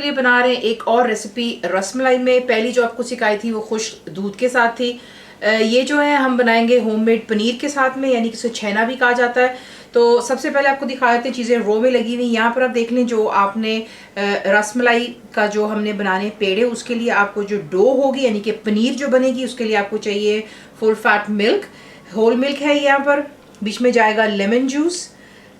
आपके लिए बना रहे हैं एक और रेसिपी रसमलाई में। पहली जो आपको सिखाई थी वो खुश दूध के साथ थी। ये जो है हम बनाएंगे होममेड पनीर के साथ में, यानी कि इसे छेना भी कहा जाता है। तो सबसे पहले आपको दिखा देते हैं चीज़ें रो में लगी हुई। यहाँ पर आप देख लें जो आपने रसमलाई का जो हमने बनाने पेड़े, उसके लिए आपको जो डो होगी यानी कि पनीर जो बनेगी उसके लिए आपको चाहिए full fat milk, whole milk है यहाँ पर। बीच में जाएगा लेमन जूस,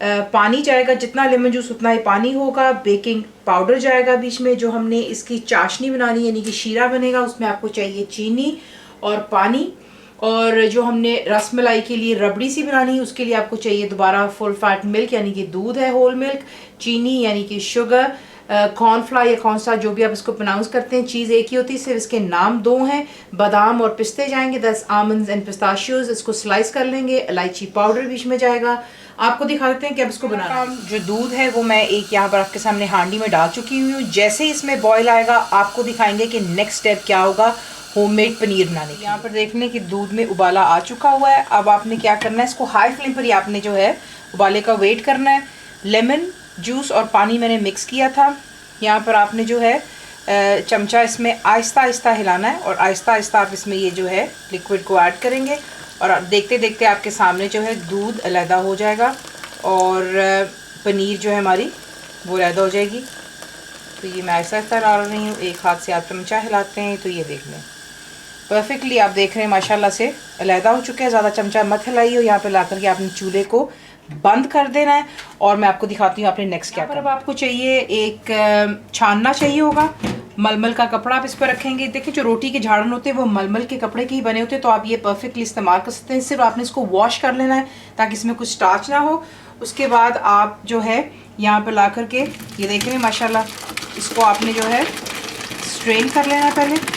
पानी जाएगा, जितना लेमन जूस उतना ही पानी होगा। बेकिंग पाउडर जाएगा बीच में। जो हमने इसकी चाशनी बनानी यानी कि शीरा बनेगा उसमें आपको चाहिए चीनी और पानी। और जो हमने रसमलाई के लिए रबड़ी सी बनानी है उसके लिए आपको चाहिए दोबारा फुल फैट मिल्क यानी कि दूध है, होल मिल्क, चीनी यानी कि शुगर, कॉर्नफ्लावर या कौन सा जो भी आप इसको प्रोनाउंस करते हैं। चीज़ एक ही होती है, सिर्फ इसके नाम दो हैं। बादाम और पिस्ते जाएंगे, 10 आमंड्स एंड पिस्ताशियोज, इसको स्लाइस कर लेंगे। इलायची पाउडर बीच में जाएगा। आपको दिखा देते हैं कि अब इसको बनाना। जो दूध है वो मैं एक यहाँ पर आपके सामने हांडी में डाल चुकी हुई हूँ। जैसे ही इसमें बॉयल आएगा आपको दिखाएंगे कि नेक्स्ट स्टेप क्या होगा होममेड पनीर बनाने की। यहाँ पर देख लें कि दूध में उबाला आ चुका हुआ है। अब आपने क्या करना है, इसको हाई फ्लेम पर ही आपने जो है उबाले का वेट करना है। लेमन जूस और पानी मैंने मिक्स किया था। यहाँ पर आपने जो है चमचा इसमें आहिस्ता आहिस्ता हिलाना है और आहिस्ता आहिस्ता आप इसमें ये जो है लिक्विड को ऐड करेंगे और देखते देखते आपके सामने जो है दूध अलहदा हो जाएगा और पनीर जो है हमारी वो अलहदा हो जाएगी। तो ये मैं ऐसा ऐसा डाल रही हूँ, एक हाथ से आप चमचा हिलाते हैं तो ये देख लें परफेक्टली आप देख रहे हैं माशाल्लाह से अलहदा हो चुके हैं। ज़्यादा चमचा मत हिलाइए और यहाँ पे ला करके आपने चूल्हे को बंद कर देना है। और मैं आपको दिखाती हूँ आपने नेक्स्ट क्या करना है। अब आपको चाहिए एक छानना चाहिए होगा, मलमल का कपड़ा आप इस पर रखेंगे। देखिए जो रोटी के झाड़न होते हैं वो मलमल के कपड़े के ही बने होते हैं, तो आप ये परफेक्टली इस्तेमाल कर सकते हैं। सिर्फ आपने इसको वॉश कर लेना है ताकि इसमें कुछ स्टार्च ना हो। उसके बाद आप जो है यहाँ पर ला करके ये देख रहे हैं माशाल्लाह, इसको आपने जो है स्ट्रेन कर लेना है। पहले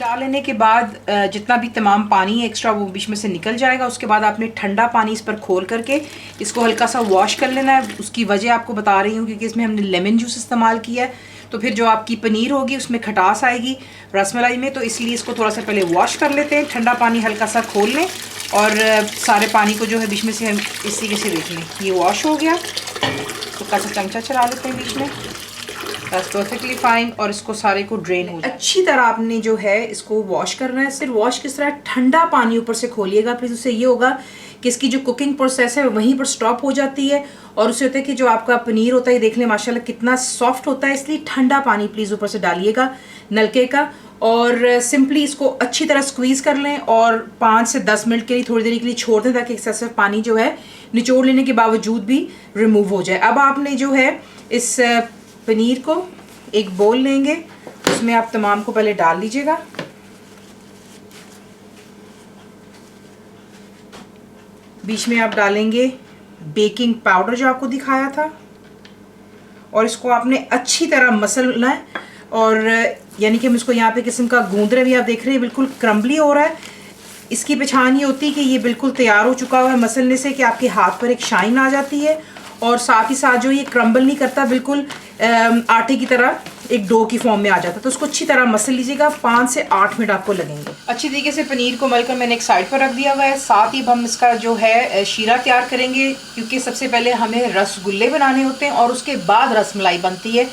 डाल लेने के बाद जितना भी तमाम पानी है एक्स्ट्रा वो बीच में से निकल जाएगा। उसके बाद आपने ठंडा पानी इस पर खोल करके इसको हल्का सा वॉश कर लेना है। उसकी वजह आपको बता रही हूँ क्योंकि इसमें हमने लेमन जूस इस्तेमाल किया है, तो फिर जो आपकी पनीर होगी उसमें खटास आएगी रसमलाई में, तो इसलिए इसको थोड़ा सा पहले वॉश कर लेते हैं। ठंडा पानी हल्का सा खोल लें और सारे पानी को जो है बीच में से हम इस तरीके से देख लें ये वॉश हो गया। तो हल्का सा चमचा चला लेते हैं बीच में, दैट्स परफेक्टली फाइन। और इसको सारे को ड्रेन हो जाए अच्छी तरह। आपने जो है इसको वॉश करना है। सिर्फ वॉश किस तरह, ठंडा पानी ऊपर से खोलिएगा प्लीज़। उससे ये होगा कि इसकी जो कुकिंग प्रोसेस है वहीं पर स्टॉप हो जाती है और उससे होता है कि जो आपका पनीर होता है देख लें माशाल्लाह कितना सॉफ्ट होता है। इसलिए ठंडा पानी प्लीज़ ऊपर से डालिएगा नलके का और सिंपली इसको अच्छी तरह स्क्वीज़ कर लें और 5 से 10 मिनट के लिए थोड़ी देर के लिए छोड़ दें ताकि एक्सेसिव पानी जो है निचोड़ लेने के बावजूद भी रिमूव हो जाए। अब आपने जो है इस पनीर को एक बोल लेंगे, उसमें आप तमाम को पहले डाल लीजिएगा। बीच में आप डालेंगे बेकिंग पाउडर जो आपको दिखाया था और इसको आपने अच्छी तरह मसलना है। और यानी कि हम इसको यहाँ पे किस्म का गूंद रहे हैं, आप देख रहे हैं बिल्कुल क्रम्बली हो रहा है। इसकी पहचान ये होती है कि ये बिल्कुल तैयार हो चुका हुआ है मसलने से, कि आपके हाथ पर एक शाइन आ जाती है और साथ ही साथ जो ये क्रम्बल नहीं करता, बिल्कुल आटे की तरह एक डो की फॉर्म में आ जाता है। तो उसको अच्छी तरह मसल लीजिएगा, 5 से 8 मिनट आपको लगेंगे। अच्छी तरीके से पनीर को मलकर मैंने एक साइड पर रख दिया हुआ है। साथ ही हम इसका जो है शीरा तैयार करेंगे क्योंकि सबसे पहले हमें रसगुल्ले बनाने होते हैं और उसके बाद रसमलाई बनती है।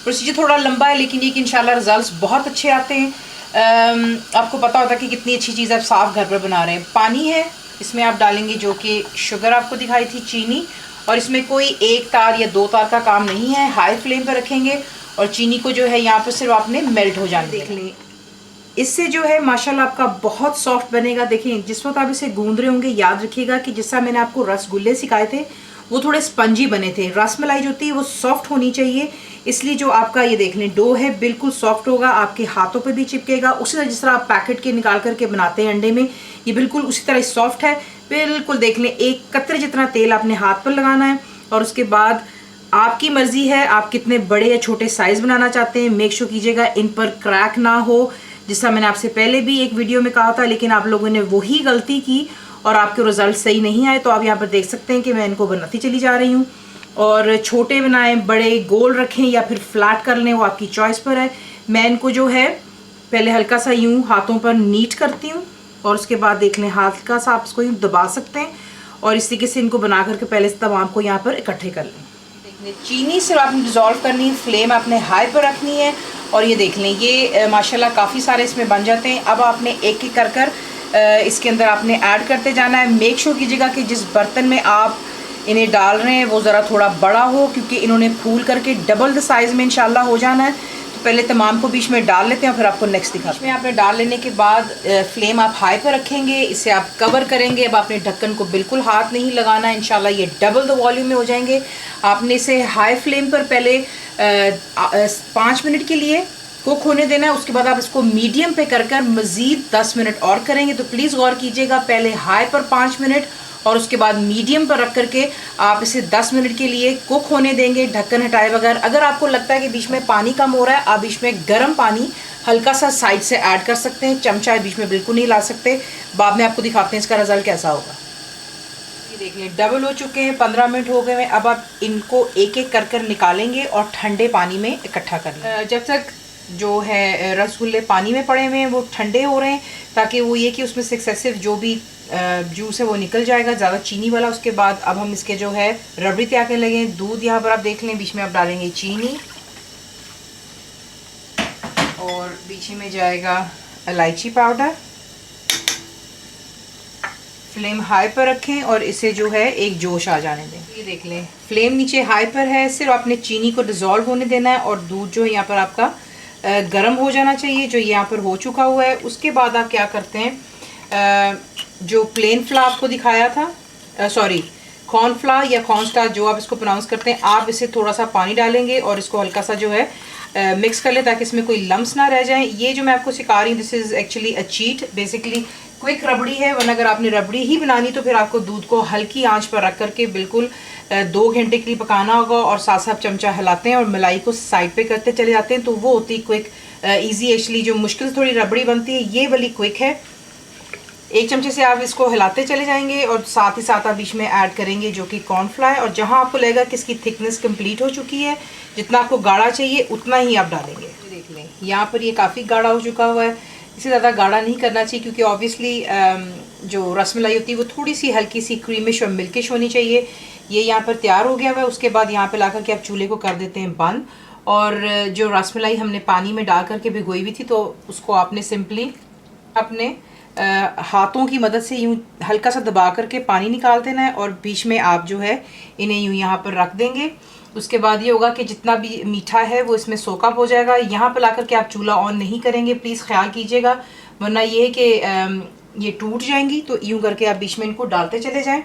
प्रोसीजर थोड़ा लंबा है लेकिन ये कि इंशाल्लाह रिजल्ट्स बहुत अच्छे आते हैं। आपको पता होता है कि कितनी अच्छी चीज़ आप साफ घर पर बना रहे हैं। पानी है, इसमें आप डालेंगे जो कि शुगर आपको दिखाई थी, चीनी, और इसमें कोई 1 तार या 2 तार का काम नहीं है। हाई फ्लेम पर रखेंगे और चीनी को जो है यहाँ पर सिर्फ आपने मेल्ट हो जाने देख लें। इससे जो है माशाल्लाह आपका बहुत सॉफ्ट बनेगा। देखिए जिस वक्त आप इसे गूंद रहे होंगे याद रखिएगा कि जिस तरह मैंने आपको रसगुल्ले सिखाए थे वो थोड़े स्पंजी बने थे। रसमलाई जो होती है वो सॉफ्ट होनी चाहिए, इसलिए जो आपका ये देख लें डो है बिल्कुल सॉफ्ट होगा, आपके हाथों पे भी चिपकेगा। उसी तरह जिस तरह आप पैकेट के निकाल करके बनाते हैं अंडे में, ये बिल्कुल उसी तरह सॉफ्ट है। बिल्कुल देख लें, एक कतरे जितना तेल आपने हाथ पर लगाना है और उसके बाद आपकी मर्जी है आप कितने बड़े या छोटे साइज़ बनाना चाहते हैं। मेक श्योर कीजिएगा इन पर क्रैक ना हो, जिस तरह मैंने आपसे पहले भी एक वीडियो में कहा था, लेकिन आप लोगों ने वही गलती की और आपके रिजल्ट सही नहीं आए। तो आप यहाँ पर देख सकते हैं कि मैं इनको बनाती चली जा रही हूँ। और छोटे बनाएं, बड़े गोल रखें या फिर फ्लैट कर लें, वो आपकी चॉइस पर है। मैं इनको जो है पहले हल्का सा यूँ हाथों पर नीट करती हूँ और उसके बाद देख लें हल्का सा आप इसको यूँ दबा सकते हैं और इस तरीके से इनको बना करके पहले से तमाम को यहाँ पर इकट्ठे कर लें। चीनी सिर्फ आपने डिज़ोल्व करनी है, फ्लेम आपने हाई पर रखनी है। और ये देख लें, ये माशाल्लाह काफ़ी सारे इसमें बन जाते हैं। अब आपने एक एक कर कर इसके अंदर आपने ऐड करते जाना है। मेक श्योर कीजिएगा कि जिस बर्तन में आप इन्हें डाल रहे हैं वो ज़रा थोड़ा बड़ा हो, क्योंकि इन्होंने फूल करके डबल द साइज़ में इंशाल्लाह हो जाना है। तो पहले तमाम को बीच में डाल लेते हैं और फिर आपको नेक्स्ट दिखाते हैं। इसमें आपने डाल लेने के बाद फ्लेम आप हाई पर रखेंगे, इसे आप कवर करेंगे। अब आपने ढक्कन को बिल्कुल हाथ नहीं लगाना है, इंशाल्लाह ये डबल द वॉल्यूम में हो जाएंगे। आपने इसे हाई फ्लेम पर पहले 5 मिनट के लिए कुक होने देना है। उसके बाद आप इसको मीडियम पे कर मज़ीद 10 मिनट और करेंगे। तो प्लीज़ गौर कीजिएगा, पहले हाई पर 5 मिनट और उसके बाद मीडियम पर रख करके आप इसे 10 मिनट के लिए कुक होने देंगे, ढक्कन हटाए बगैर। अगर आपको लगता है कि बीच में पानी कम हो रहा है, आप बीच में गर्म पानी हल्का सा साइड से ऐड कर सकते हैं। चमचा बीच में बिल्कुल नहीं ला सकते। बाद में आपको दिखाते हैं इसका रिजल्ट कैसा होगा। ये देख लें, डबल हो चुके हैं, 15 मिनट हो गए हैं। अब आप इनको एक एक कर निकालेंगे और ठंडे पानी में इकट्ठा कर लें। जब तक जो है रसगुल्ले पानी में पड़े हुए हैं वो ठंडे हो रहे हैं, ताकि वो ये कि उसमें से एक्सेसिव जो भी जूस है वो निकल जाएगा, ज़्यादा चीनी वाला। उसके बाद अब हम इसके जो है रबड़ी तैयार करने लगे। दूध यहाँ पर आप देख लें, बीच में आप डालेंगे चीनी और बीच में जाएगा इलायची पाउडर। फ्लेम हाई पर रखें और इसे जो है एक जोश आ जाने दें। ये देख लें, फ्लेम नीचे हाई पर है, सिर्फ आपने चीनी को डिज़ोल्व होने देना है और दूध जो है यहाँ पर आपका गर्म हो जाना चाहिए, जो यहाँ पर हो चुका हुआ है। उसके बाद आप क्या करते हैं, जो प्लेन फ्लावर आपको दिखाया था, सॉरी कॉर्नफ्लावर या कॉर्नस्टार्च जो आप इसको प्रोनाउंस करते हैं, आप इसे थोड़ा सा पानी डालेंगे और इसको हल्का सा जो है मिक्स कर लें ताकि इसमें कोई लम्स ना रह जाएं। ये जो मैं आपको सिखा रही हूँ, this is actually a cheat, basically quick रबड़ी है। वरना अगर आपने रबड़ी ही बनानी तो फिर आपको दूध को हल्की आंच पर रख करके बिल्कुल 2 घंटे के लिए पकाना होगा और साथ साथ चमचा हिलाते हैं और मलाई को साइड पे करते चले जाते हैं। तो वो होती है क्विक, ईजी। एक्चुअली जो मुश्किल थोड़ी रबड़ी बनती है ये वाली क्विक है। एक चमचे से आप इसको हिलाते चले जाएंगे और साथ ही साथ आप बीच में ऐड करेंगे जो कि कॉर्नफ्लावर। और जहां आपको लगेगा कि इसकी थिकनेस कंप्लीट हो चुकी है, जितना आपको गाढ़ा चाहिए उतना ही आप डालेंगे। देख लें, यहाँ पर ये काफ़ी गाढ़ा हो चुका हुआ है। इसे ज़्यादा गाढ़ा नहीं करना चाहिए, क्योंकि ऑब्वियसली जो रसमलाई होती है वो थोड़ी सी हल्की सी क्रीमिश और मिल्किश होनी चाहिए। ये यहाँ पर तैयार हो गया हुआ है। उसके बाद यहाँ पर ला करके आप चूल्हे को कर देते हैं बंद। और जो रसमलाई हमने पानी में डाल करके भिगोई हुई थी, तो उसको आपने सिंपली अपने हाथों की मदद से यूँ हल्का सा दबा करके पानी निकाल देना है और बीच में आप जो है इन्हें यूँ यहाँ पर रख देंगे। उसके बाद ये होगा कि जितना भी मीठा है वो इसमें सोकअप हो जाएगा। यहाँ पर ला करके आप चूल्हा ऑन नहीं करेंगे, प्लीज़ ख्याल कीजिएगा, वरना ये है कि ये टूट जाएंगी। तो यूँ करके आप बीच में इनको डालते चले जाएँ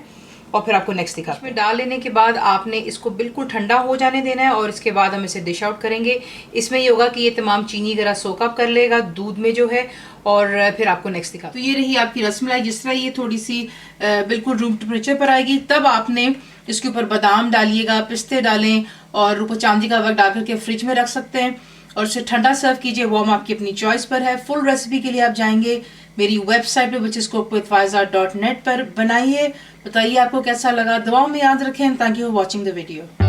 और फिर आपको नेक्स्ट दिखा। इसमें डाल लेने के बाद आपने इसको बिल्कुल ठंडा हो जाने देना है और इसके बाद हम इसे डिश आउट करेंगे। इसमें ये होगा कि ये तमाम चीनी वगैरह सोकअप कर लेगा दूध में जो है, और फिर आपको नेक्स्ट दिखा। तो ये रही आपकी रसमलाई। जिस तरह ये थोड़ी सी बिल्कुल रूम टेम्परेचर पर आएगी, तब आपने इसके ऊपर बादाम डालिएगा, पिस्ते डालें और ऊपर चांदी का वर्क डाल करके फ्रिज में रख सकते हैं और उसे ठंडा सर्व कीजिए। वार्म आपकी अपनी चॉइस पर है। फुल रेसिपी के लिए आप जाएंगे मेरी वेबसाइट पे which is cooked with faiza.net पर। बनाइए, बताइए आपको कैसा लगा। दुआओं में याद रखें। Thank you for watching the video.